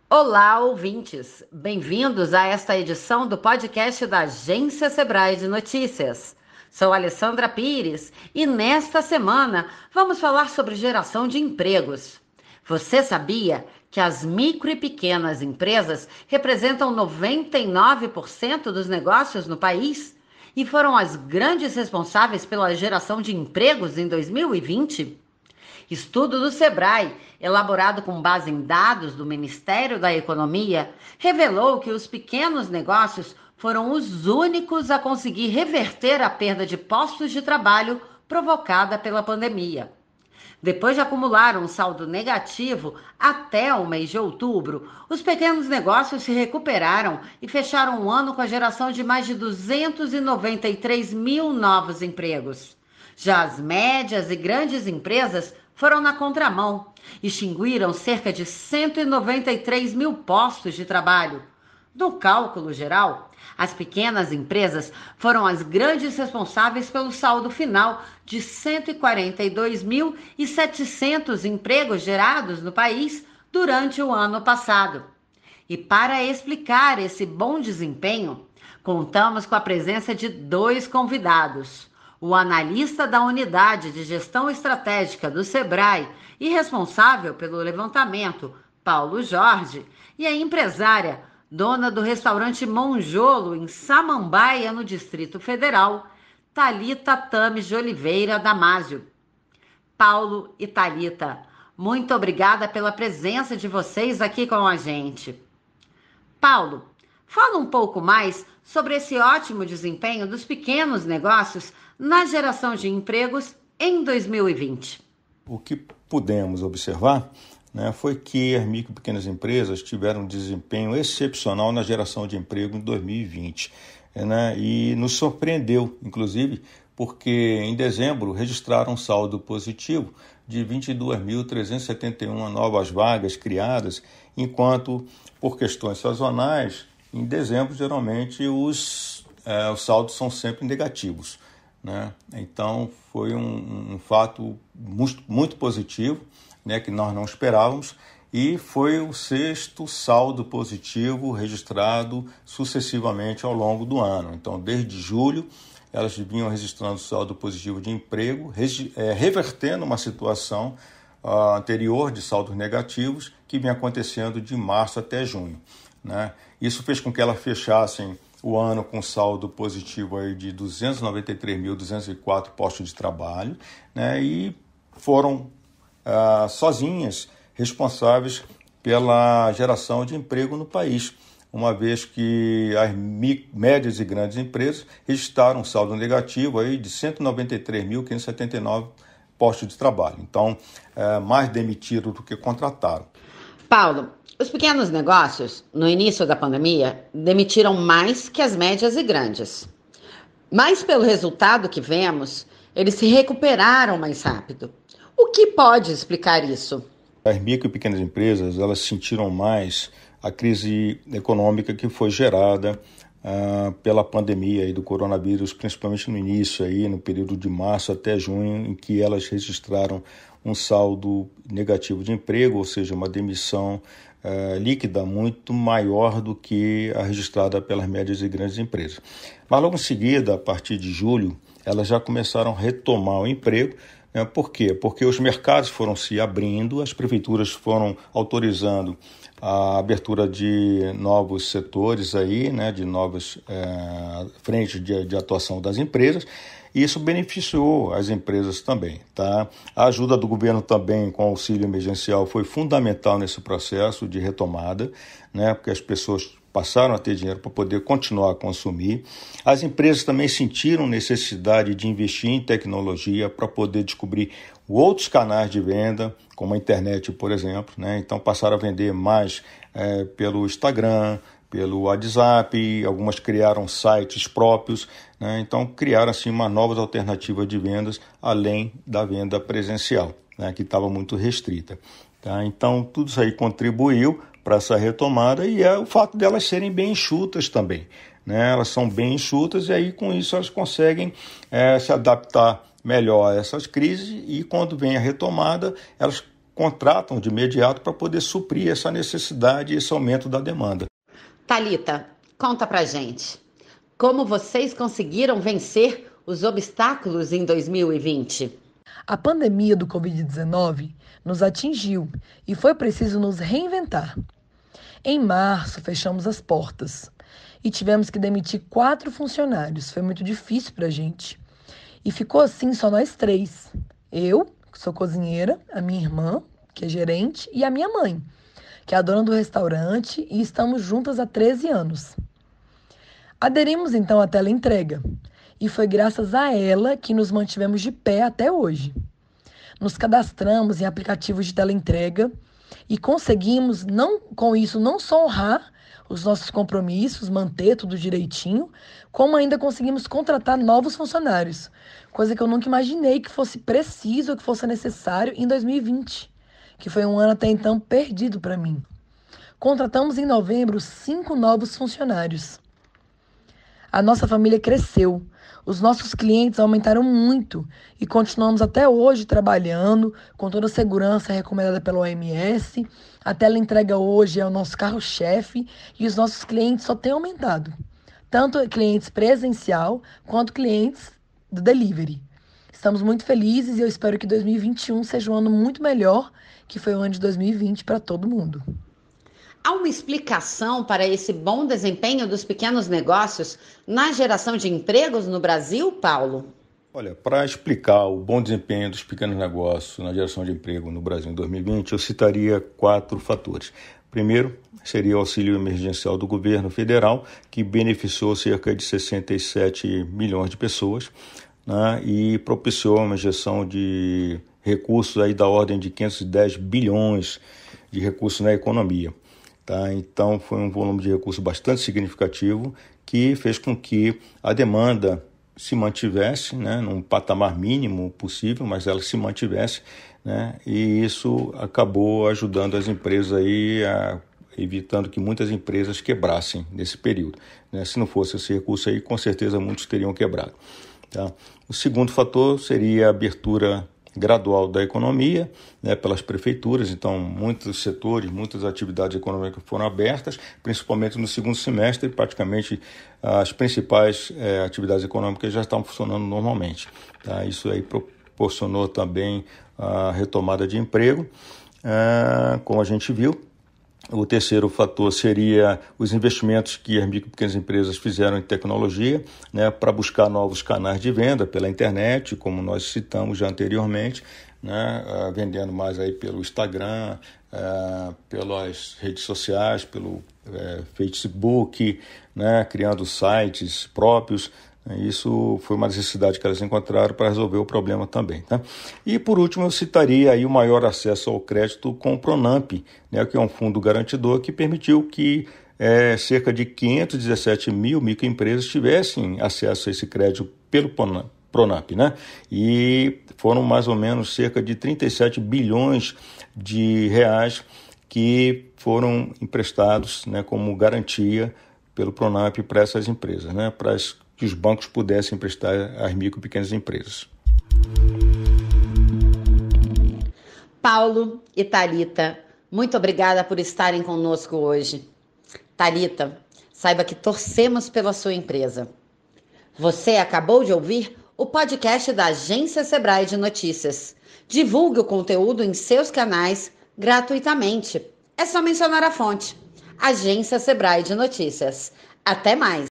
Olá, ouvintes! Bem-vindos a esta edição do podcast da Agência Sebrae de Notícias. Sou Alessandra Pires e nesta semana vamos falar sobre geração de empregos. Você sabia que as micro e pequenas empresas representam 99% dos negócios no país e foram as grandes responsáveis pela geração de empregos em 2020? Estudo do Sebrae, elaborado com base em dados do Ministério da Economia, revelou que os pequenos negócios foram os únicos a conseguir reverter a perda de postos de trabalho provocada pela pandemia. Depois de acumular um saldo negativo até o mês de outubro, os pequenos negócios se recuperaram e fecharam o ano com a geração de mais de 293 mil novos empregos. Já as médias e grandes empresas foram na contramão, extinguiram cerca de 193 mil postos de trabalho. No cálculo geral, as pequenas empresas foram as grandes responsáveis pelo saldo final de 142.700 empregos gerados no país durante o ano passado. E para explicar esse bom desempenho, contamos com a presença de dois convidados: o analista da Unidade de Gestão Estratégica do Sebrae e responsável pelo levantamento, Paulo Jorge, e a empresária, dona do restaurante Monjolo, em Samambaia, no Distrito Federal, Thalita Tames de Oliveira Damásio. Paulo e Thalita, muito obrigada pela presença de vocês aqui com a gente. Paulo, fala um pouco mais sobre esse ótimo desempenho dos pequenos negócios na geração de empregos em 2020. O que pudemos observar, foi que as micro e pequenas empresas tiveram um desempenho excepcional na geração de emprego em 2020. E nos surpreendeu, inclusive, porque em dezembro registraram um saldo positivo de 22.371 novas vagas criadas, enquanto, por questões sazonais, em dezembro, geralmente, os saldos são sempre negativos. Então, foi um fato muito positivo, que nós não esperávamos, e foi o sexto saldo positivo registrado sucessivamente ao longo do ano. Então, desde julho, elas vinham registrando saldo positivo de emprego, revertendo uma situação anterior de saldos negativos que vinha acontecendo de março até junho. Isso fez com que elas fechassem o ano com saldo positivo aí de 293.204 postos de trabalho, e foram sozinhas responsáveis pela geração de emprego no país, uma vez que as médias e grandes empresas registraram um saldo negativo aí de 193.579 postos de trabalho. Então, mais demitiram do que contrataram. Paulo, os pequenos negócios, no início da pandemia, demitiram mais que as médias e grandes. Mas pelo resultado que vemos, eles se recuperaram mais rápido. O que pode explicar isso? As micro e pequenas empresas, elas sentiram mais a crise econômica que foi gerada pela pandemia aí do coronavírus, principalmente no início, aí, no período de março até junho, em que elas registraram um saldo negativo de emprego, ou seja, uma demissão líquida muito maior do que a registrada pelas médias e grandes empresas. Mas logo em seguida, a partir de julho, elas já começaram a retomar o emprego. Por quê? Porque os mercados foram se abrindo, as prefeituras foram autorizando a abertura de novos setores, aí, de novas frentes de atuação das empresas, e isso beneficiou as empresas também. Tá? A ajuda do governo também com auxílio emergencial foi fundamental nesse processo de retomada, porque as pessoas passaram a ter dinheiro para poder continuar a consumir. As empresas também sentiram necessidade de investir em tecnologia para poder descobrir outros canais de venda, como a internet, por exemplo. Então passaram a vender mais pelo Instagram, pelo WhatsApp, algumas criaram sites próprios, então criaram assim uma nova alternativa de vendas, além da venda presencial, que estava muito restrita. Tá? Então tudo isso aí contribuiu para essa retomada e é o fato delas serem bem enxutas também. Elas são bem enxutas e aí com isso elas conseguem se adaptar melhor a essas crises e quando vem a retomada elas contratam de imediato para poder suprir essa necessidade e esse aumento da demanda. Thalita, conta pra gente, como vocês conseguiram vencer os obstáculos em 2020? A pandemia do Covid-19 nos atingiu e foi preciso nos reinventar. Em março, fechamos as portas e tivemos que demitir 4 funcionários. Foi muito difícil para a gente. E ficou assim só nós 3. Eu, que sou cozinheira, a minha irmã, que é gerente, e a minha mãe, que é a dona do restaurante, e estamos juntas há 13 anos. Aderimos então à teleentrega e foi graças a ela que nos mantivemos de pé até hoje. Nos cadastramos em aplicativos de teleentrega e conseguimos, com isso, não só honrar os nossos compromissos, manter tudo direitinho, como ainda conseguimos contratar novos funcionários, coisa que eu nunca imaginei que fosse preciso ou que fosse necessário em 2020, que foi um ano até então perdido para mim. Contratamos em novembro 5 novos funcionários. A nossa família cresceu, os nossos clientes aumentaram muito e continuamos até hoje trabalhando com toda a segurança recomendada pela OMS. A teleentrega hoje é o nosso carro-chefe e os nossos clientes só têm aumentado, tanto clientes presencial quanto clientes do delivery. Estamos muito felizes e eu espero que 2021 seja um ano muito melhor que foi o ano de 2020 para todo mundo. Há uma explicação para esse bom desempenho dos pequenos negócios na geração de empregos no Brasil, Paulo? Olha, para explicar o bom desempenho dos pequenos negócios na geração de emprego no Brasil em 2020, eu citaria 4 fatores. Primeiro, seria o auxílio emergencial do governo federal, que beneficiou cerca de 67 milhões de pessoas, né, e propiciou uma injeção de recursos aí da ordem de 510 bilhões de recursos na economia. Tá? Então, foi um volume de recursos bastante significativo que fez com que a demanda se mantivesse, né, num patamar mínimo possível, mas ela se mantivesse, né, e isso acabou ajudando as empresas aí evitando que muitas empresas quebrassem nesse período, né? Se não fosse esse recurso aí, com certeza muitos teriam quebrado. Tá? O segundo fator seria a abertura gradual da economia, né, pelas prefeituras. Então muitos setores, muitas atividades econômicas foram abertas, principalmente no segundo semestre, praticamente as principais atividades econômicas já estavam funcionando normalmente. Tá? Isso aí proporcionou também a retomada de emprego, como a gente viu. O terceiro fator seria os investimentos que as micro e pequenas empresas fizeram em tecnologia, né, para buscar novos canais de venda pela internet, como nós citamos já anteriormente, né, vendendo mais aí pelo Instagram, pelas redes sociais, pelo Facebook, né, criando sites próprios. Isso foi uma necessidade que elas encontraram para resolver o problema também. Tá? E, por último, eu citaria aí o maior acesso ao crédito com o Pronamp, né, que é um fundo garantidor que permitiu que cerca de 517 mil microempresas tivessem acesso a esse crédito pelo Pronamp. Né? E foram mais ou menos cerca de 37 bilhões de reais que foram emprestados, né, como garantia pelo Pronamp para essas empresas, né, para que os bancos pudessem emprestar às micro e pequenas empresas. Paulo e Thalita, muito obrigada por estarem conosco hoje. Thalita, saiba que torcemos pela sua empresa. Você acabou de ouvir o podcast da Agência Sebrae de Notícias. Divulgue o conteúdo em seus canais gratuitamente. É só mencionar a fonte. Agência Sebrae de Notícias. Até mais!